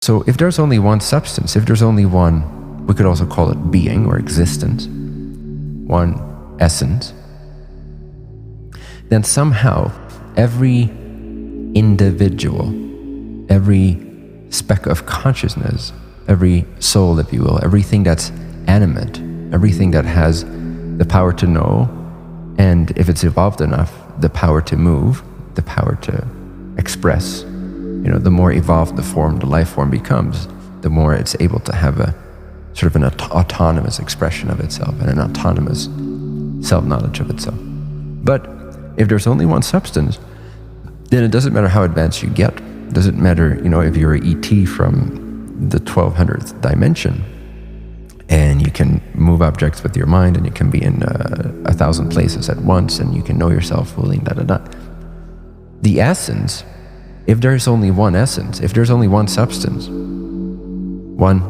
So if there's only one substance, if there's only one, we could also call it being or existence, one essence, then somehow every individual, every speck of consciousness, every soul, if you will, everything that's animate, everything that has the power to know, and if it's evolved enough, the power to move, the power to express, the more evolved the life form becomes, the more it's able to have a sort of an autonomous expression of itself and an autonomous self-knowledge of itself. But if there's only one substance, then it doesn't matter how advanced you get. It doesn't matter, if you're an ET from the 1200th dimension and you can move objects with your mind and you can be in 1,000 places at once and you can know yourself fully, The essence, if there's only one essence, if there's only one substance, one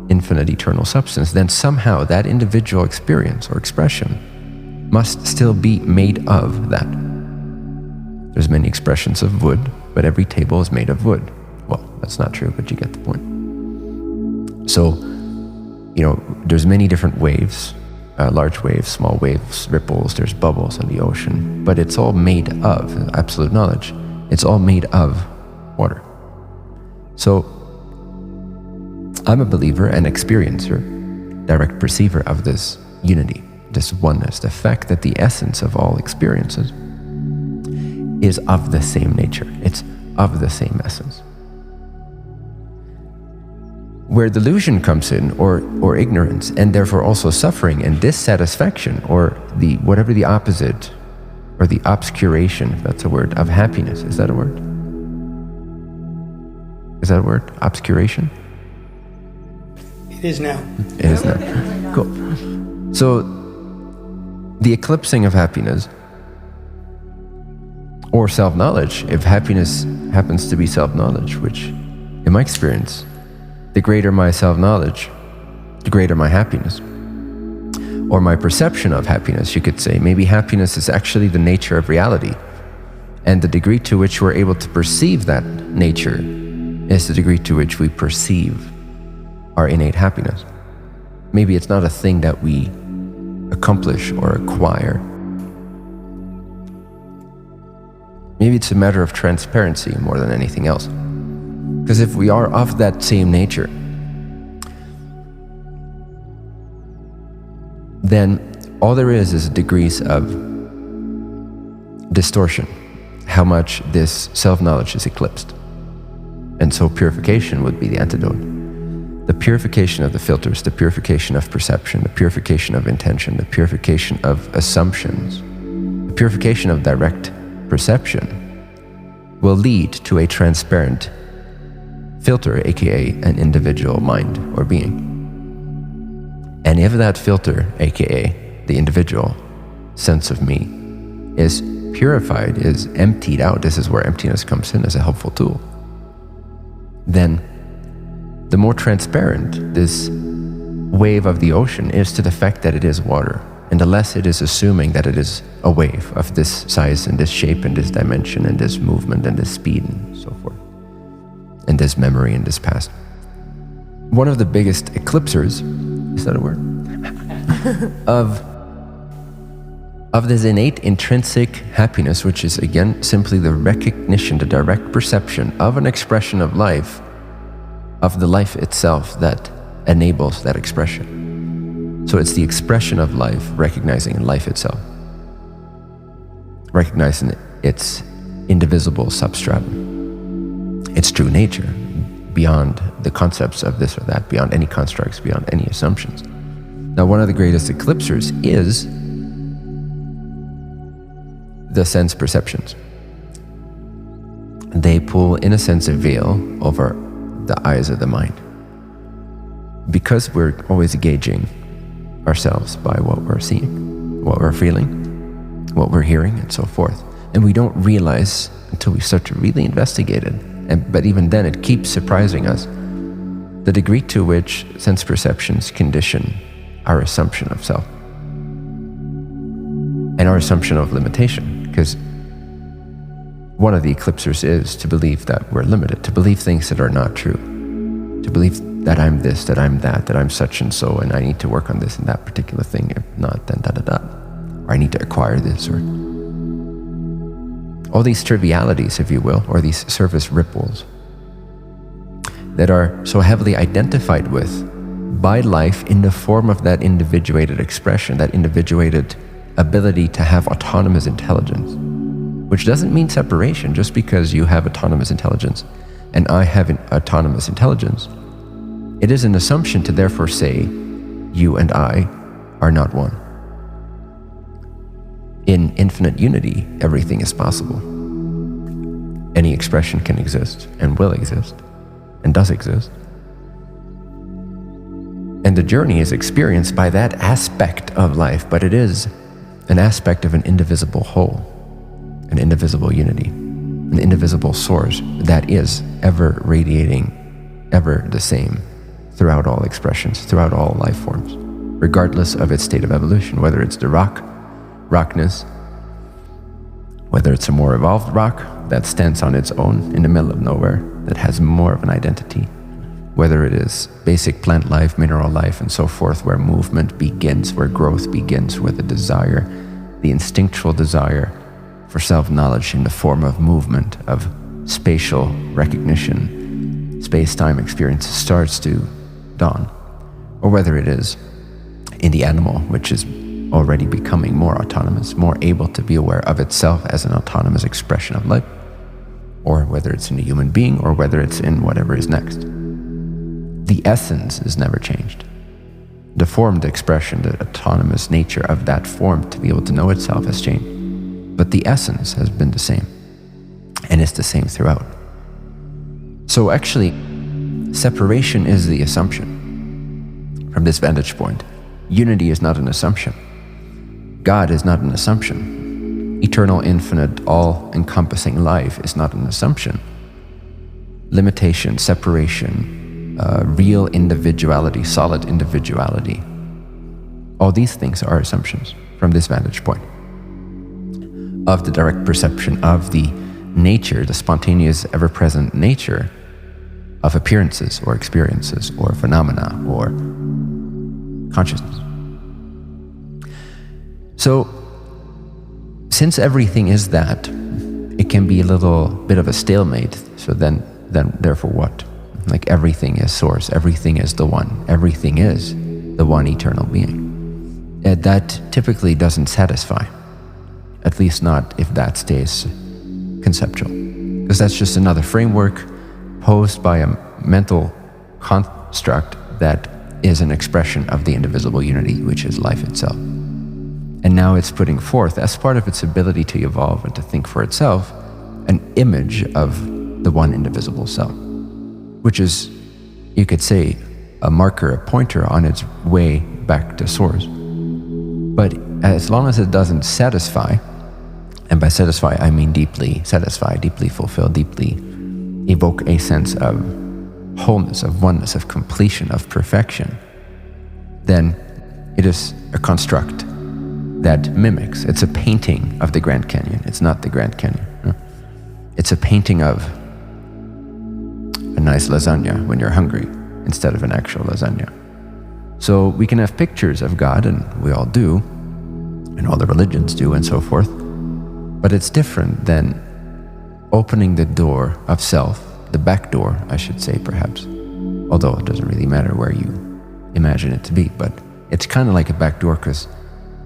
infinite eternal substance, then somehow that individual experience or expression must still be made of that. There's many expressions of wood, but every table is made of wood. Well, that's not true, but you get the point. So, there's many different waves, large waves, small waves, ripples, there's bubbles in the ocean, but it's all made of absolute knowledge. It's all made of water. So, I'm a believer and experiencer, direct perceiver of this unity, this oneness, the fact that the essence of all experiences is of the same nature. It's of the same essence. Where delusion comes in, or ignorance, and therefore also suffering and dissatisfaction, or whatever the opposite, or the obscuration, if that's a word, of happiness. Is that a word? Is that a word? Obscuration? It is now. It is now. Cool. So, the eclipsing of happiness, or self-knowledge, if happiness happens to be self-knowledge, which, in my experience, the greater my self-knowledge, the greater my happiness. Or my perception of happiness, you could say. Maybe happiness is actually the nature of reality. And the degree to which we're able to perceive that nature is the degree to which we perceive our innate happiness. Maybe it's not a thing that we accomplish or acquire. Maybe it's a matter of transparency more than anything else. Because if we are of that same nature, then all there is degrees of distortion, how much this self-knowledge is eclipsed. And so purification would be the antidote. The purification of the filters, the purification of perception, the purification of intention, the purification of assumptions, the purification of direct perception will lead to a transparent filter, aka an individual mind or being. And if that filter, aka the individual sense of me, is purified, is emptied out, this is where emptiness comes in as a helpful tool, then the more transparent this wave of the ocean is to the fact that it is water, and the less it is assuming that it is a wave of this size and this shape and this dimension and this movement and this speed and so forth, and this memory and this past. One of the biggest eclipsers, is that a word? of this innate intrinsic happiness, which is again simply the recognition, the direct perception of an expression of life, of the life itself that enables that expression. So it's the expression of life, recognizing life itself, recognizing its indivisible substratum, its true nature, beyond the concepts of this or that, beyond any constructs, beyond any assumptions. Now, one of the greatest eclipsers is the sense perceptions. They pull, in a sense, a veil over the eyes of the mind. Because we're always gauging ourselves by what we're seeing, what we're feeling, what we're hearing, and so forth. And we don't realize until we start to really investigate it. But even then, it keeps surprising us, the degree to which sense perceptions condition our assumption of self and our assumption of limitation. Because one of the eclipsers is to believe that we're limited, to believe things that are not true. to believe that I'm this, that I'm that, that I'm such and so, and I need to work on this and that particular thing. If not, then da-da-da. Or I need to acquire this, or all these trivialities, if you will, or these surface ripples that are so heavily identified with by life in the form of that individuated expression, that individuated ability to have autonomous intelligence, which doesn't mean separation. Just because you have autonomous intelligence and I have an autonomous intelligence, it is an assumption to therefore say you and I are not one. In infinite unity, everything is possible. Any expression can exist and will exist and does exist. And the journey is experienced by that aspect of life, but it is an aspect of an indivisible whole, an indivisible unity, an indivisible source that is ever radiating, ever the same throughout all expressions, throughout all life forms, regardless of its state of evolution, whether it's the rockness, whether it's a more evolved rock that stands on its own in the middle of nowhere, that has more of an identity, whether it is basic plant life, mineral life, and so forth, where movement begins, where growth begins with a desire, the instinctual desire for self-knowledge in the form of movement, of spatial recognition, space-time experience starts to dawn, or whether it is in the animal, which is already becoming more autonomous, more able to be aware of itself as an autonomous expression of life, or whether it's in a human being, or whether it's in whatever is next. The essence is never changed. The form, the expression, the autonomous nature of that form to be able to know itself has changed. But the essence has been the same, and it's the same throughout. So actually, separation is the assumption. From this vantage point, unity is not an assumption. God is not an assumption. Eternal, infinite, all-encompassing life is not an assumption. Limitation, separation, real individuality, solid individuality, all these things are assumptions from this vantage point of the direct perception of the nature, the spontaneous, ever-present nature of appearances or experiences or phenomena or consciousness. So, since everything is that, it can be a little bit of a stalemate. So then therefore what? Like everything is source, everything is the one, everything is the one eternal being. And that typically doesn't satisfy, at least not if that stays conceptual, because that's just another framework posed by a mental construct that is an expression of the indivisible unity, which is life itself. And now it's putting forth, as part of its ability to evolve and to think for itself, an image of the one indivisible self, which is, you could say, a marker, a pointer on its way back to source. But as long as it doesn't satisfy, and by satisfy I mean deeply satisfy, deeply fulfill, deeply evoke a sense of wholeness, of oneness, of completion, of perfection, then it is a construct that mimics. It's a painting of the Grand Canyon. It's not the Grand Canyon. No. It's a painting of a nice lasagna when you're hungry instead of an actual lasagna. So we can have pictures of God, and we all do, and all the religions do, and so forth, but it's different than opening the door of self, the back door, I should say, perhaps, although it doesn't really matter where you imagine it to be, but it's kind of like a back door, because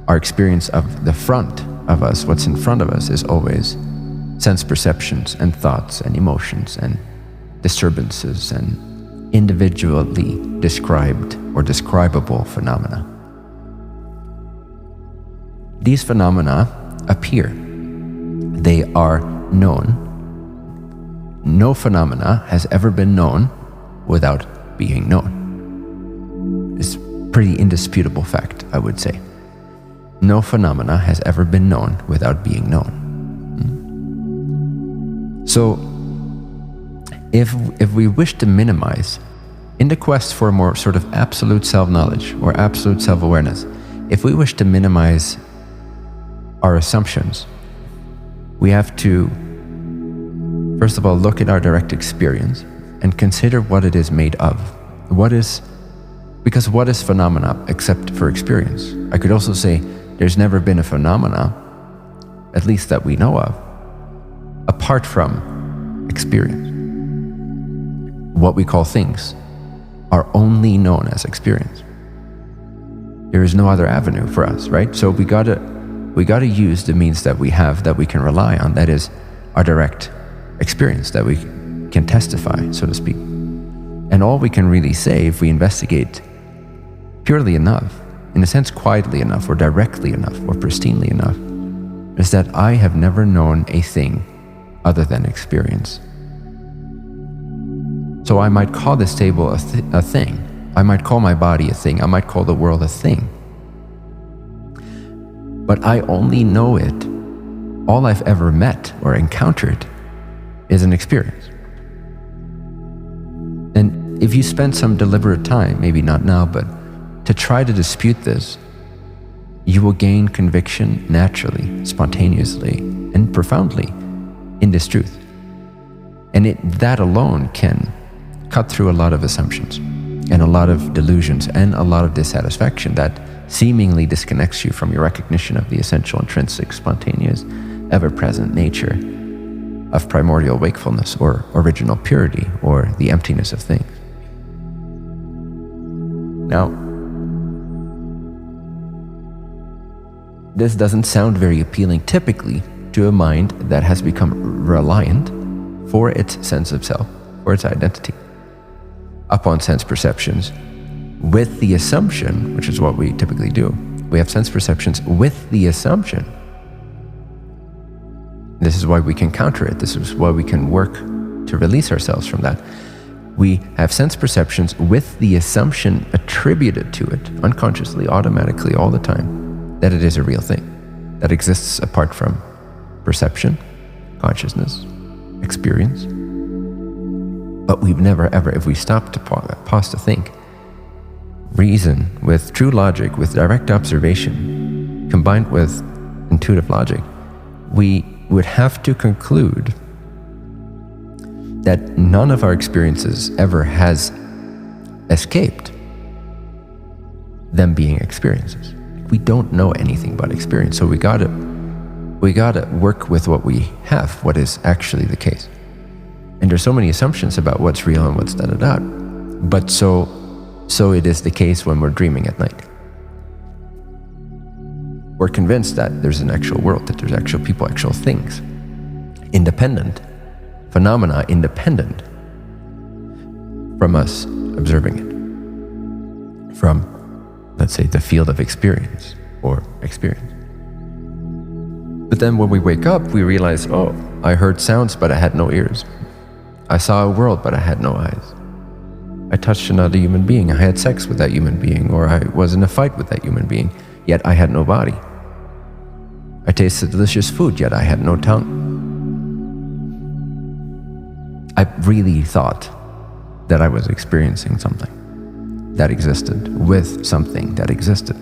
our experience of the front of us, what's in front of us, is always sense perceptions and thoughts and emotions and disturbances and individually described or describable phenomena. These phenomena appear. They are known. No phenomena has ever been known without being known. It's a pretty indisputable fact, I would say. No phenomena has ever been known without being known. So, if we wish to minimize, in the quest for more sort of absolute self-knowledge or absolute self-awareness, if we wish to minimize our assumptions, we have to, first of all, look at our direct experience and consider what it is made of. Because what is phenomena except for experience? I could also say there's never been a phenomena, at least that we know of, apart from experience. What we call things are only known as experience. There is no other avenue for us, right? So we gotta use the means that we have, that we can rely on, that is our direct experience, that we can testify, so to speak. And all we can really say, if we investigate purely enough, in a sense quietly enough, or directly enough, or pristinely enough, is that I have never known a thing other than experience. So I might call this table a thing. I might call my body a thing. I might call the world a thing. But I only know it. All I've ever met or encountered is an experience. And if you spend some deliberate time, maybe not now, but to try to dispute this, you will gain conviction naturally, spontaneously, and profoundly in this truth. And that alone can cut through a lot of assumptions and a lot of delusions and a lot of dissatisfaction that seemingly disconnects you from your recognition of the essential, intrinsic, spontaneous, ever-present nature of primordial wakefulness, or original purity, or the emptiness of things. Now, this doesn't sound very appealing typically to a mind that has become reliant for its sense of self, for its identity, upon sense perceptions, with the assumption, which is what we typically do. We have sense perceptions with the assumption. This is why we can counter it. This is why we can work to release ourselves from that. We have sense perceptions with the assumption attributed to it, unconsciously, automatically, all the time, that it is a real thing, that exists apart from perception, consciousness, experience. But we've never ever, if we stop to pause to think, reason with true logic, with direct observation, combined with intuitive logic, we would have to conclude that none of our experiences ever has escaped them being experiences. We don't know anything but experience, so we gotta work with what we have, what is actually the case. And there's so many assumptions about what's real and what's da-da-da. But so it is the case when we're dreaming at night. We're convinced that there's an actual world, that there's actual people, actual things, independent, phenomena independent from us observing it, from, let's say, the field of experience or experience. But then when we wake up, we realize, oh, I heard sounds, but I had no ears. I saw a world, but I had no eyes. I touched another human being. I had sex with that human being, or I was in a fight with that human being, yet I had no body. I tasted delicious food, yet I had no tongue. I really thought that I was experiencing something that existed with something that existed.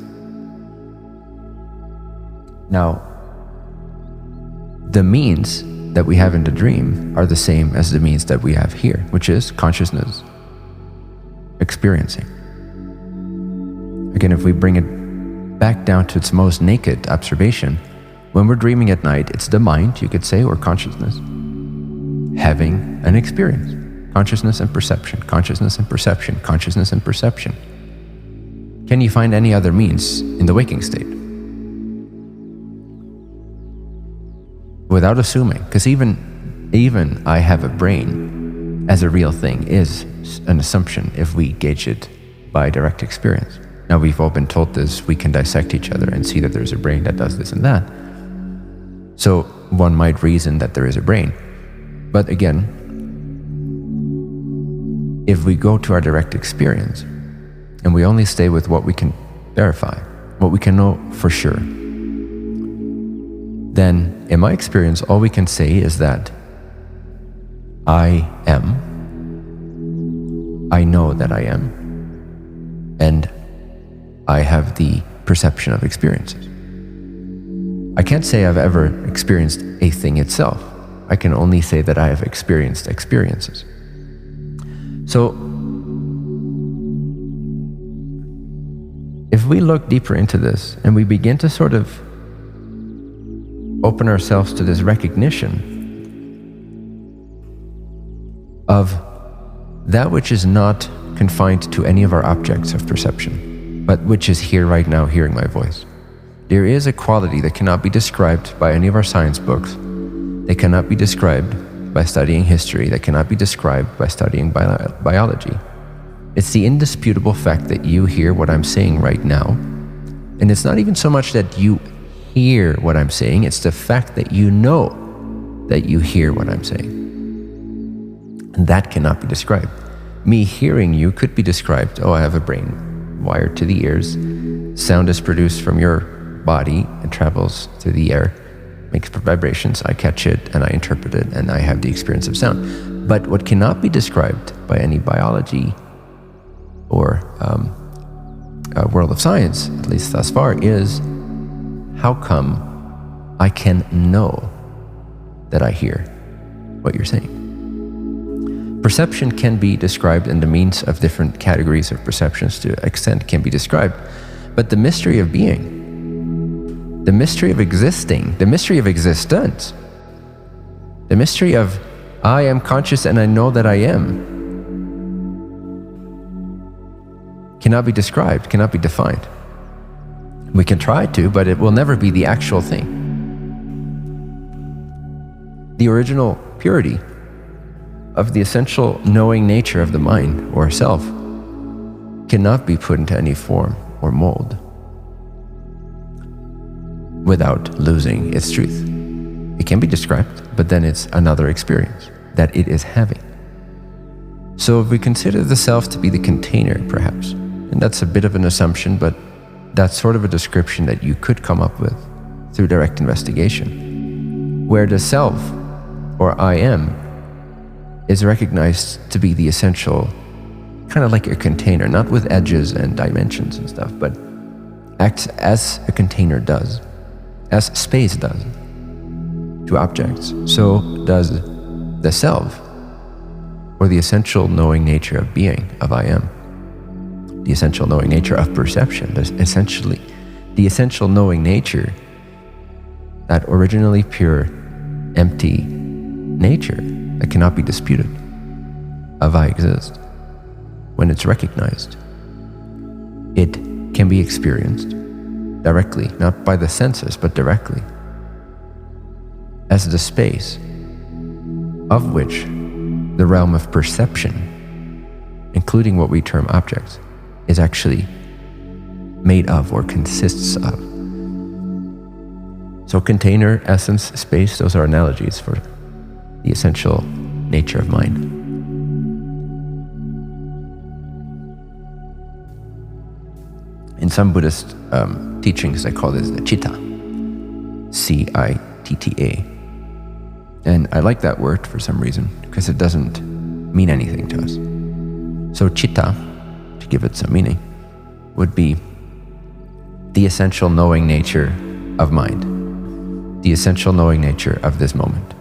Now, the means that we have in the dream are the same as the means that we have here, which is consciousness, experiencing. Again, if we bring it back down to its most naked observation, when we're dreaming at night, it's the mind, you could say, or consciousness, having an experience. Consciousness and perception, consciousness and perception, consciousness and perception. Can you find any other means in the waking state? Without assuming, because even I have a brain as a real thing is an assumption if we gauge it by direct experience. Now, we've all been told this, we can dissect each other and see that there's a brain that does this and that. So one might reason that there is a brain. But again, if we go to our direct experience and we only stay with what we can verify, what we can know for sure, then in my experience, all we can say is that I am, I know that I am, and I have the perception of experiences. I can't say I've ever experienced a thing itself. I can only say that I have experienced experiences. So if we look deeper into this and we begin to sort of open ourselves to this recognition of that which is not confined to any of our objects of perception, but which is here right now hearing my voice. There is a quality that cannot be described by any of our science books. They cannot be described by studying history. That cannot be described by studying biology. It's the indisputable fact that you hear what I'm saying right now. And it's not even so much that you hear what I'm saying, it's the fact that you know that you hear what I'm saying. And that cannot be described. Me hearing you could be described, oh, I have a brain wired to the ears. Sound is produced from your body and travels through the air, makes vibrations, I catch it and I interpret it and I have the experience of sound. But what cannot be described by any biology or world of science, at least thus far, is how come I can know that I hear what you're saying? Perception can be described in the means of different categories of perceptions to an extent can be described, but the mystery of being, the mystery of existing, the mystery of existence, the mystery of I am conscious and I know that I am, cannot be described, cannot be defined. We can try to, but it will never be the actual thing. The original purity of the essential knowing nature of the mind or self cannot be put into any form or mold without losing its truth. It can be described, but then it's another experience that it is having. So if we consider the self to be the container, perhaps, and that's a bit of an assumption, but that's sort of a description that you could come up with through direct investigation, where the self, or I am, is recognized to be the essential, kind of like a container, not with edges and dimensions and stuff, but acts as a container does, as space does to objects. So does the self, or the essential knowing nature of being, of I am, the essential knowing nature of perception, essentially the essential knowing nature, that originally pure, empty nature that cannot be disputed of I exist. When it's recognized, it can be experienced directly, not by the senses, but directly, as the space of which the realm of perception, including what we term objects, is actually made of or consists of. So container, essence, space, those are analogies for the essential nature of mind. In some Buddhist teachings, they call this the citta, C-I-T-T-A. And I like that word for some reason, because it doesn't mean anything to us. So citta, to give it some meaning, would be the essential knowing nature of mind, the essential knowing nature of this moment.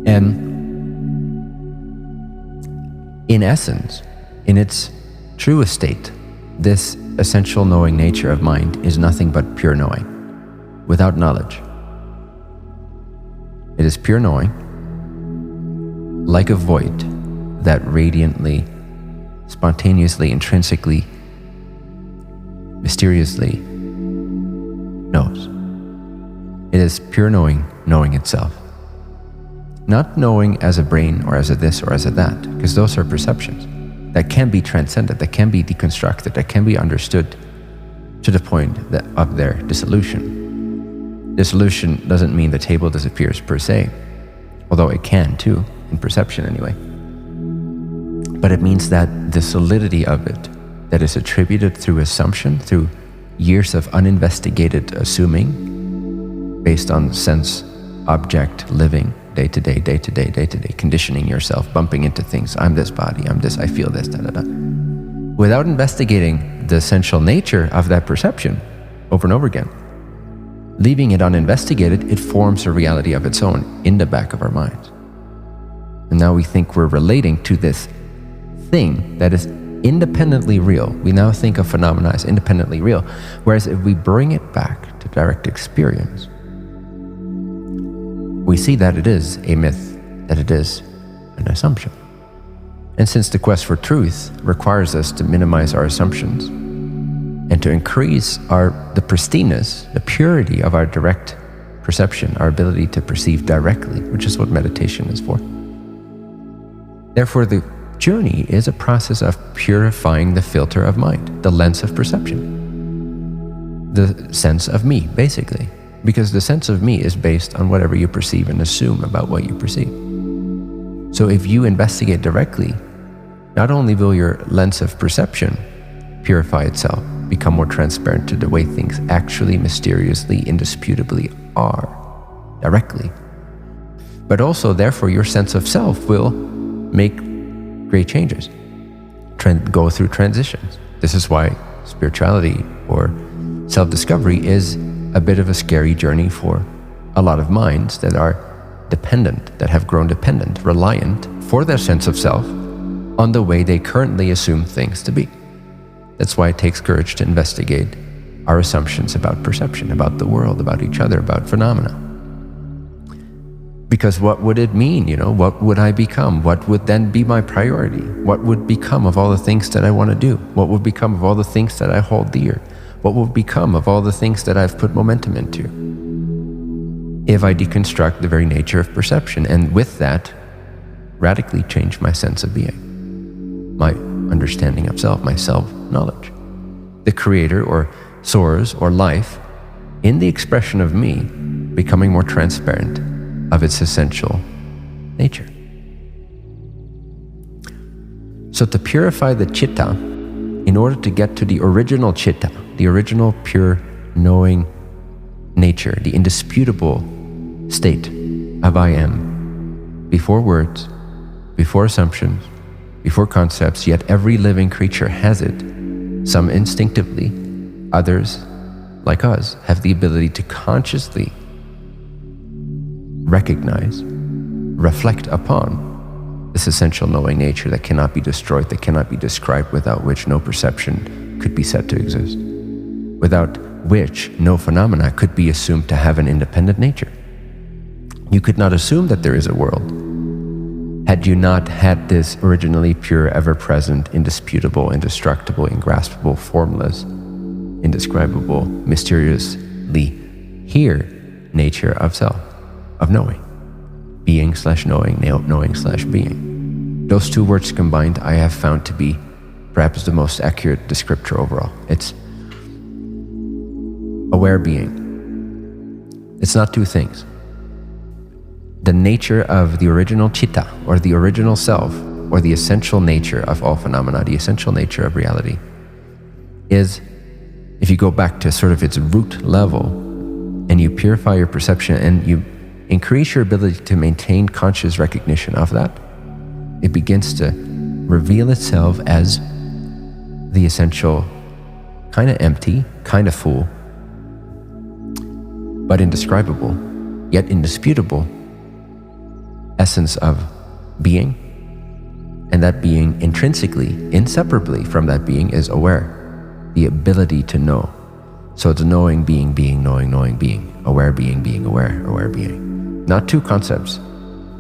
And in essence, in its truest state, this essential knowing nature of mind is nothing but pure knowing, without knowledge. It is pure knowing, like a void that radiantly, spontaneously, intrinsically, mysteriously knows. It is pure knowing, knowing itself. Not knowing as a brain or as a this or as a that, because those are perceptions that can be transcended, that can be deconstructed, that can be understood to the point of their dissolution. Dissolution doesn't mean the table disappears per se, although it can too, in perception anyway. But it means that the solidity of it, that is attributed through assumption, through years of uninvestigated assuming, based on sense, object, living, day to day, conditioning yourself, bumping into things. I'm this body, I'm this, I feel this, without investigating the essential nature of that perception over and over again, leaving it uninvestigated, it forms a reality of its own in the back of our minds. And now we think we're relating to this thing that is independently real. We now think of phenomena as independently real. Whereas if we bring it back to direct experience, we see that it is a myth, that it is an assumption. And since the quest for truth requires us to minimize our assumptions and to increase the pristineness, the purity of our direct perception, our ability to perceive directly, which is what meditation is for. Therefore, the journey is a process of purifying the filter of mind, the lens of perception, the sense of me, basically. Because the sense of me is based on whatever you perceive and assume about what you perceive. So if you investigate directly, not only will your lens of perception purify itself, become more transparent to the way things actually, mysteriously, indisputably are, directly, but also, therefore, your sense of self will make great changes, go through transitions. This is why spirituality or self-discovery is a bit of a scary journey for a lot of minds that are dependent, that have grown dependent, reliant for their sense of self on the way they currently assume things to be. That's why it takes courage to investigate our assumptions about perception, about the world, about each other, about phenomena. Because what would it mean, What would I become? What would then be my priority? What would become of all the things that I want to do? What would become of all the things that I hold dear? What will become of all the things that I've put momentum into if I deconstruct the very nature of perception and with that radically change my sense of being, my understanding of self, my self-knowledge, the creator or source or life in the expression of me becoming more transparent of its essential nature. So to purify the chitta, in order to get to the original chitta, the original pure knowing nature, the indisputable state of I am, before words, before assumptions, before concepts, yet every living creature has it, some instinctively, others, like us, have the ability to consciously recognize, reflect upon this essential knowing nature that cannot be destroyed, that cannot be described, without which no perception could be said to exist, without which no phenomena could be assumed to have an independent nature. You could not assume that there is a world had you not had this originally pure, ever-present, indisputable, indestructible, ingraspable, formless, indescribable, mysteriously here nature of self, of knowing, being/knowing, knowing/being. Those two words combined I have found to be perhaps the most accurate descriptor overall. It's aware being. It's not two things. The nature of the original chitta, or the original self, or the essential nature of all phenomena, the essential nature of reality, is, if you go back to sort of its root level, and you purify your perception, and you increase your ability to maintain conscious recognition of that, it begins to reveal itself as the essential, kind of empty, kind of full, but indescribable, yet indisputable essence of being. And that being intrinsically, inseparably from that being, is aware, the ability to know. So it's knowing, being, knowing, being, aware, being, aware, being. Not two concepts,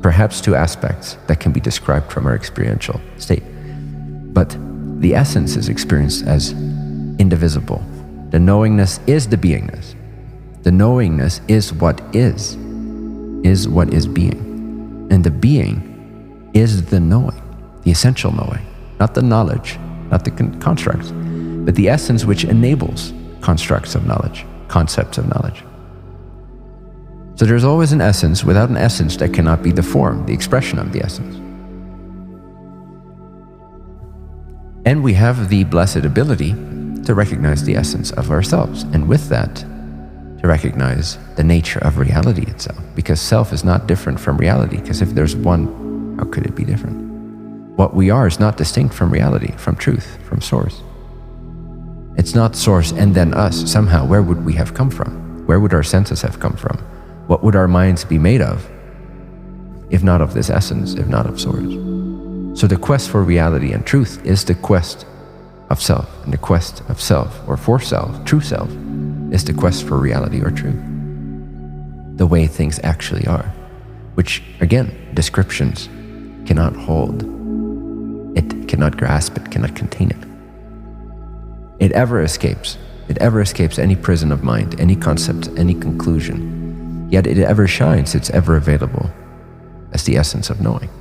perhaps two aspects that can be described from our experiential state. But the essence is experienced as indivisible. The knowingness is the beingness. The knowingness is what is being. And the being is the knowing, the essential knowing, not the knowledge, not the constructs, but the essence which enables constructs of knowledge, concepts of knowledge. So there's always an essence. Without an essence, there cannot be the form, the expression of the essence. And we have the blessed ability to recognize the essence of ourselves, and with that, to recognize the nature of reality itself, because self is not different from reality, because if there's one, how could it be different? What we are is not distinct from reality, from truth, from source. It's not source and then us. Somehow, where would we have come from? Where would our senses have come from? What would our minds be made of, if not of this essence, if not of source? So the quest for reality and truth is the quest of self, and the quest of self, or for self, true self, is the quest for reality or truth. The way things actually are, which, again, descriptions cannot hold. It cannot grasp, it cannot contain it. It ever escapes any prison of mind, any concept, any conclusion. Yet it ever shines, it's ever available as the essence of knowing.